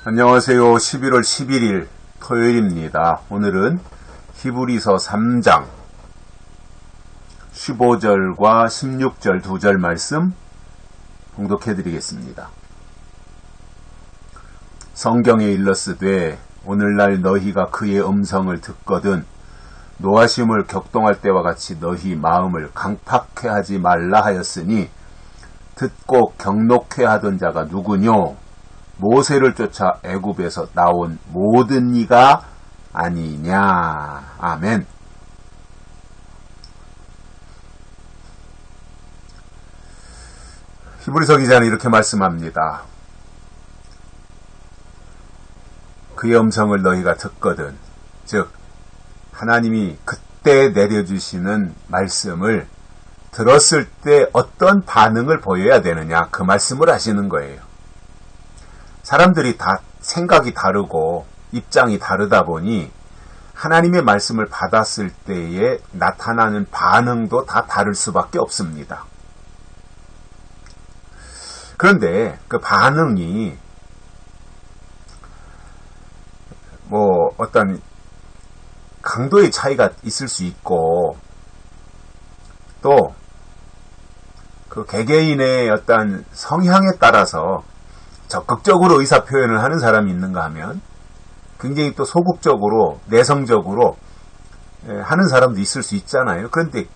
안녕하세요. 11월 11일 토요일입니다. 오늘은 히브리서 3장 15절과 16절 2절 말씀 봉독해 드리겠습니다. 성경에 일렀으되 오늘날 너희가 그의 음성을 듣거든 노하심을 격동할 때와 같이 너희 마음을 강팍해 하지 말라 하였으니 듣고 경록해 하던 자가 누구뇨? 모세를 쫓아 애굽에서 나온 모든 이가 아니냐. 아멘. 히브리서 기자는 이렇게 말씀합니다. 그의 음성을 너희가 듣거든. 즉 하나님이 그때 내려주시는 말씀을 들었을 때 어떤 반응을 보여야 되느냐, 그 말씀을 하시는 거예요. 사람들이 다 생각이 다르고 입장이 다르다 보니 하나님의 말씀을 받았을 때에 나타나는 반응도 다 다를 수밖에 없습니다. 그런데 그 반응이 어떤 강도의 차이가 있을 수 있고 또 그 개개인의 어떤 성향에 따라서 적극적으로 의사표현을 하는 사람이 있는가 하면 굉장히 또 소극적으로 내성적으로 하는 사람도 있을 수 있잖아요. 그런데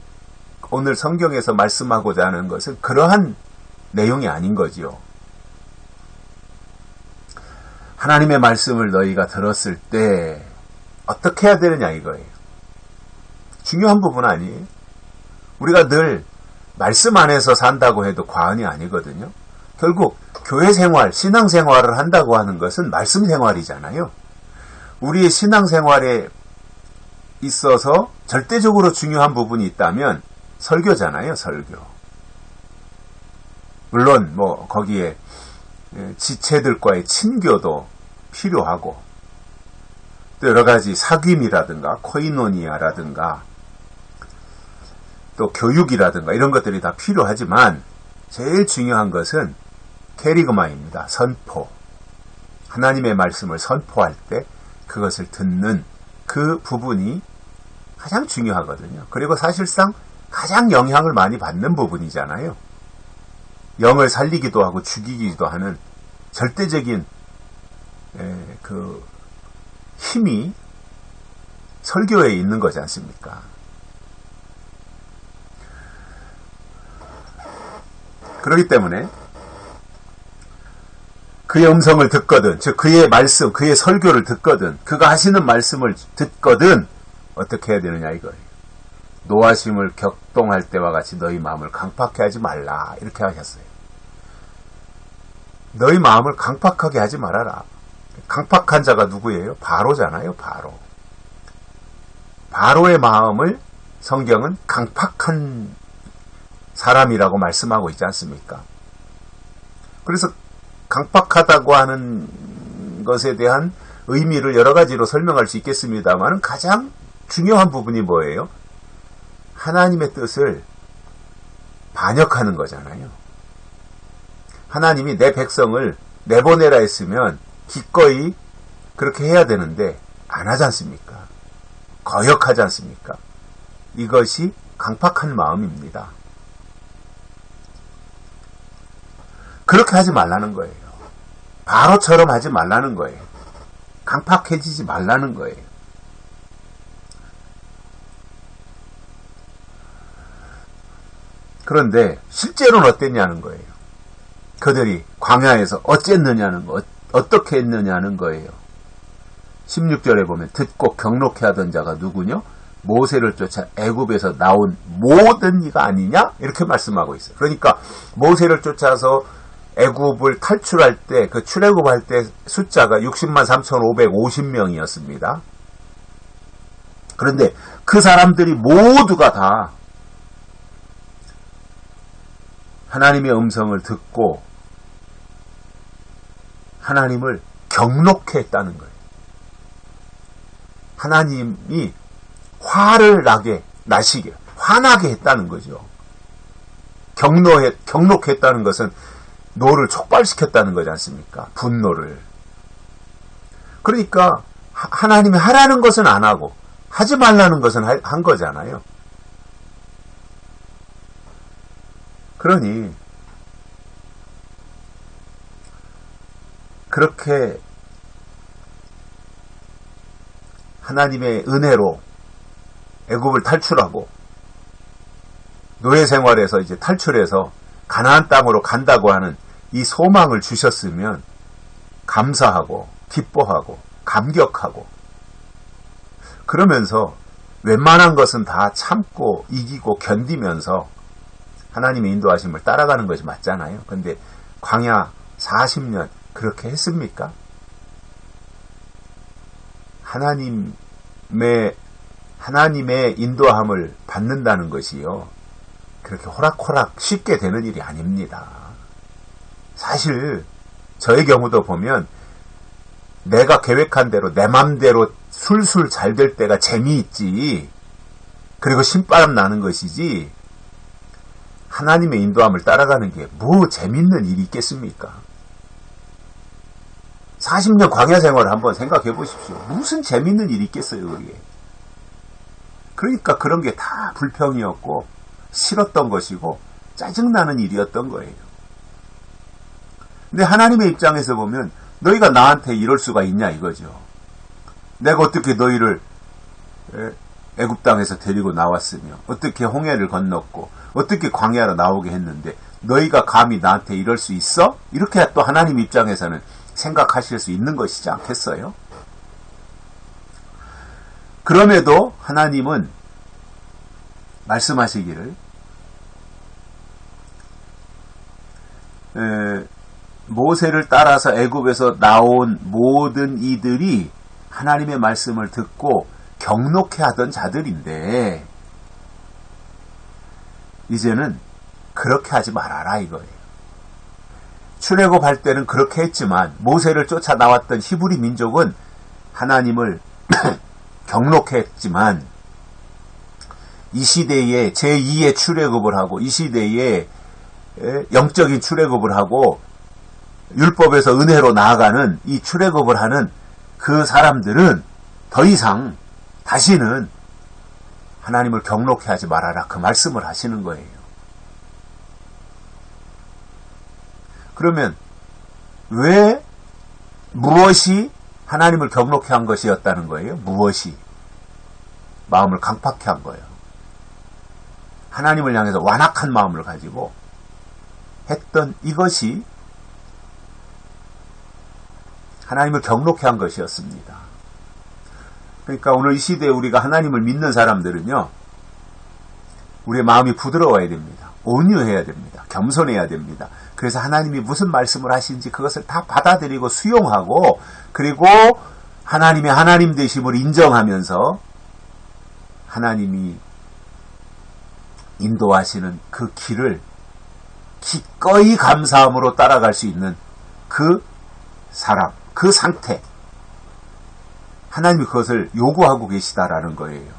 오늘 성경에서 말씀하고자 하는 것은 그러한 내용이 아닌 거지요. 하나님의 말씀을 너희가 들었을 때 어떻게 해야 되느냐 이거예요. 중요한 부분 아니에요. 우리가 늘 말씀 안에서 산다고 해도 과언이 아니거든요. 결국 교회 생활, 신앙 생활을 한다고 하는 것은 말씀 생활이잖아요. 우리의 신앙 생활에 있어서 절대적으로 중요한 부분이 있다면 설교잖아요, 설교. 물론 거기에 지체들과의 친교도 필요하고 또 여러 가지 사귐이라든가 코이노니아라든가 또 교육이라든가 이런 것들이 다 필요하지만 제일 중요한 것은 캐리그마입니다. 선포. 하나님의 말씀을 선포할 때 그것을 듣는 그 부분이 가장 중요하거든요. 그리고 사실상 가장 영향을 많이 받는 부분이잖아요. 영을 살리기도 하고 죽이기도 하는 절대적인 그 힘이 설교에 있는 거지 않습니까? 그렇기 때문에 그의 음성을 듣거든, 즉 그의 말씀, 그의 설교를 듣거든, 그가 하시는 말씀을 듣거든 어떻게 해야 되느냐 이거예요. 노하심을 격동할 때와 같이 너희 마음을 강팍해 하지 말라 이렇게 하셨어요. 너희 마음을 강팍하게 하지 말아라. 강팍한 자가 누구예요? 바로잖아요. 바로의 마음을 성경은 강팍한 사람이라고 말씀하고 있지 않습니까? 그래서 강팍하다고 하는 것에 대한 의미를 여러 가지로 설명할 수 있겠습니다만 가장 중요한 부분이 뭐예요? 하나님의 뜻을 반역하는 거잖아요. 하나님이 내 백성을 내보내라 했으면 기꺼이 그렇게 해야 되는데 안 하지 않습니까? 거역하지 않습니까? 이것이 강팍한 마음입니다. 그렇게 하지 말라는 거예요. 바로처럼 하지 말라는 거예요. 강팍해지지 말라는 거예요. 그런데 실제로는 어땠냐는 거예요. 그들이 광야에서 어쨌느냐는 거, 어떻게 했느냐는 거예요. 16절에 보면 듣고 경록해 하던 자가 누구냐? 모세를 쫓아 애굽에서 나온 모든 이가 아니냐? 이렇게 말씀하고 있어요. 그러니까 모세를 쫓아서 애굽을 탈출할 때, 그 출애굽할 때 숫자가 60만 3,550명이었습니다. 그런데 그 사람들이 모두가 다 하나님의 음성을 듣고 하나님을 경록해 했다는 거예요. 하나님이 화를 화나게 했다는 거죠. 경록했다는 것은 노를 촉발시켰다는 거지 않습니까? 분노를. 그러니까 하나님이 하라는 것은 안 하고 하지 말라는 것은 한 거잖아요. 그러니 그렇게 하나님의 은혜로 애굽을 탈출하고 노예 생활에서 이제 탈출해서 가나안 땅으로 간다고 하는 이 소망을 주셨으면 감사하고 기뻐하고 감격하고 그러면서 웬만한 것은 다 참고 이기고 견디면서 하나님의 인도하심을 따라가는 것이 맞잖아요. 근데 광야 40년 그렇게 했습니까? 하나님의 인도함을 받는다는 것이요. 그렇게 호락호락 쉽게 되는 일이 아닙니다. 사실 저의 경우도 보면 내가 계획한 대로 내 맘대로 술술 잘 될 때가 재미있지. 그리고 신바람 나는 것이지. 하나님의 인도함을 따라가는 게 뭐 재밌는 일이 있겠습니까? 40년 광야 생활을 한번 생각해 보십시오. 무슨 재밌는 일이 있겠어요, 그게. 그러니까 그런 게 다 불평이었고 싫었던 것이고 짜증나는 일이었던 거예요. 근데 하나님의 입장에서 보면 너희가 나한테 이럴 수가 있냐 이거죠. 내가 어떻게 너희를 애굽 땅에서 데리고 나왔으며 어떻게 홍해를 건넜고 어떻게 광야로 나오게 했는데 너희가 감히 나한테 이럴 수 있어? 이렇게 또 하나님 입장에서는 생각하실 수 있는 것이지 않겠어요? 그럼에도 하나님은 말씀하시기를 모세를 따라서 애굽에서 나온 모든 이들이 하나님의 말씀을 듣고 경록해하던 자들인데 이제는 그렇게 하지 말아라 이거예요. 출애굽할 때는 그렇게 했지만 모세를 쫓아 나왔던 히브리 민족은 하나님을 경록했지만 이 시대에 제2의 출애굽을 하고 이 시대에 영적인 출애굽을 하고 율법에서 은혜로 나아가는 이 출애굽을 하는 그 사람들은 더 이상 다시는 하나님을 경록해 하지 말아라 그 말씀을 하시는 거예요. 그러면 왜 무엇이 하나님을 경록해 한 것이었다는 거예요? 무엇이 마음을 강팍해 한 거예요. 하나님을 향해서 완악한 마음을 가지고 했던 이것이 하나님을 경록해 한 것이었습니다. 그러니까 오늘 이 시대에 우리가 하나님을 믿는 사람들은요, 우리의 마음이 부드러워야 됩니다. 온유해야 됩니다. 겸손해야 됩니다. 그래서 하나님이 무슨 말씀을 하시는지 그것을 다 받아들이고 수용하고 그리고 하나님의 하나님 되심을 인정하면서 하나님이 인도하시는 그 길을 기꺼이 감사함으로 따라갈 수 있는 그 사람, 그 상태, 하나님이 그것을 요구하고 계시다라는 거예요.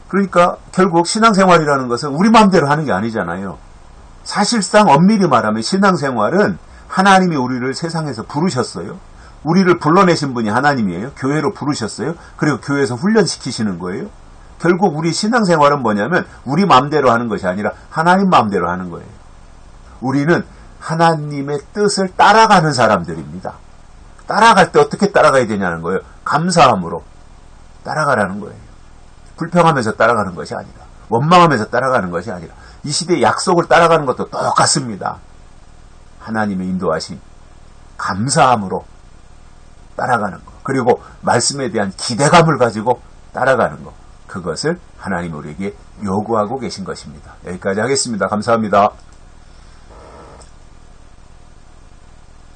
그러니까 결국 신앙생활이라는 것은 우리 마음대로 하는 게 아니잖아요. 사실상 엄밀히 말하면 신앙생활은 하나님이 우리를 세상에서 부르셨어요. 우리를 불러내신 분이 하나님이에요. 교회로 부르셨어요. 그리고 교회에서 훈련시키시는 거예요. 결국 우리 신앙생활은 뭐냐면 우리 마음대로 하는 것이 아니라 하나님 마음대로 하는 거예요. 우리는 하나님의 뜻을 따라가는 사람들입니다. 따라갈 때 어떻게 따라가야 되냐는 거예요. 감사함으로 따라가라는 거예요. 불평하면서 따라가는 것이 아니라, 원망하면서 따라가는 것이 아니라, 이 시대의 약속을 따라가는 것도 똑같습니다. 하나님의 인도하심, 감사함으로 따라가는 것, 그리고 말씀에 대한 기대감을 가지고 따라가는 것, 그것을 하나님 우리에게 요구하고 계신 것입니다. 여기까지 하겠습니다. 감사합니다.